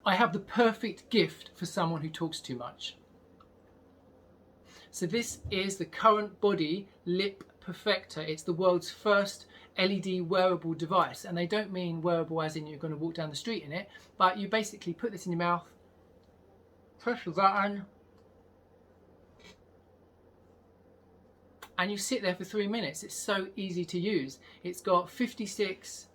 I have the perfect gift for someone who talks too much. So this is the Currentbody Lip Perfector. It's the world's first LED wearable device, and they don't mean wearable as in you're going to walk down the street in it, but you basically put this in your mouth, press the button, and you sit there for 3 minutes. It's so easy to use. It's got 56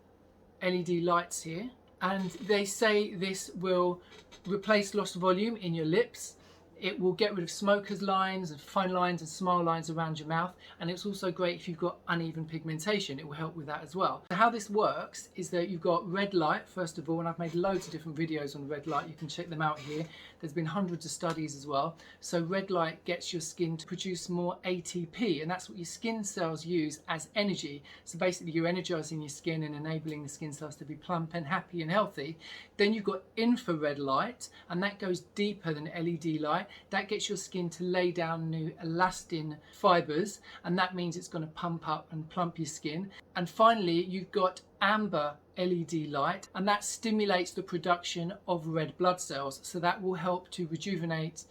LED lights here, and they say this will replace lost volume in your lips. It will get rid of smokers' lines and fine lines and smile lines around your mouth, and it's also great if you've got uneven pigmentation. It will help with that as well. So how this works is that you've got red light first of all, and I've made loads of different videos on red light. You can check them out here. There's been hundreds of studies as well. So red light gets your skin to produce more ATP, and that's what your skin cells use as energy. So basically you're energizing your skin and enabling the skin cells to be plump and happy and healthy. Then you've got infrared light, and that goes deeper than LED light. That gets your skin to lay down new elastin fibers, and that means it's going to pump up and plump your skin. And finally, you've got amber LED light, and that stimulates the production of red blood cells, so that will help to rejuvenate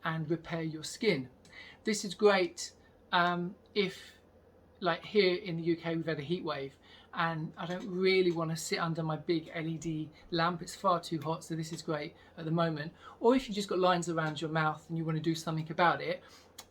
and repair your skin. This is great if, like here in the UK, we've had a heat wave and I don't really want to sit under my big LED lamp. It's far too hot, so this is great at the moment. Or if you've just got lines around your mouth and you want to do something about it,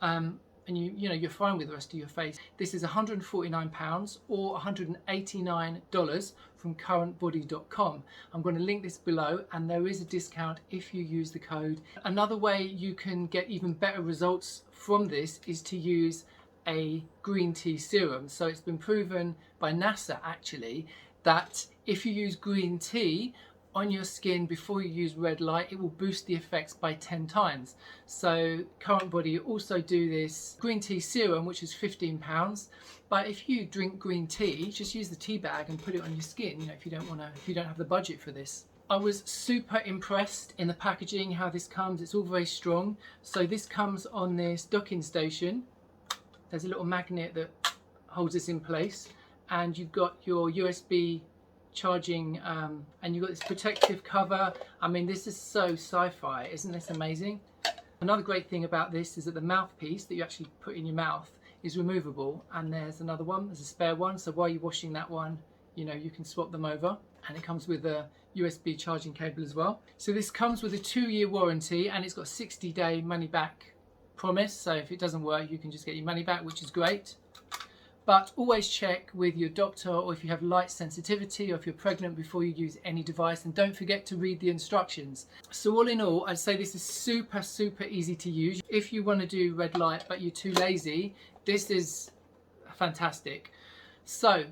and you're fine with the rest of your face. This is £149 or $189 from currentbody.com. I'm going to link this below, and there is a discount if you use the code. Another way you can get even better results from this is to use a green tea serum. So it's been proven by NASA actually that if you use green tea on your skin before you use red light, it will boost the effects by 10 times. So Currentbody also do this green tea serum, which is £15. But if you drink green tea, just use the tea bag and put it on your skin, if you don't have the budget for this. I was super impressed in the packaging, how this comes. It's all very strong. So this comes on this docking station. There's a little magnet that holds this in place, and you've got your USB charging, and you've got this protective cover. I mean, this is so sci-fi. Isn't this amazing? Another great thing about this is that the mouthpiece that you actually put in your mouth is removable, and there's another one, there's a spare one, so while you're washing that one, you can swap them over. And it comes with a USB charging cable as well. So this comes with a 2-year warranty, and it's got a 60-day money back promise, so if it doesn't work you can just get your money back, which is great. But always check with your doctor, or if you have light sensitivity, or if you're pregnant, before you use any device, and don't forget to read the instructions. So all in all, I'd say this is super easy to use. If you want to do red light but you're too lazy, this is fantastic. So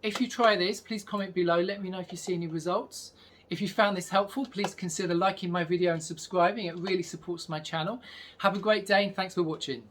if you try this, please comment below, let me know if you see any results. If you found this helpful, please consider liking my video and subscribing. It really supports my channel. Have a great day, and thanks for watching.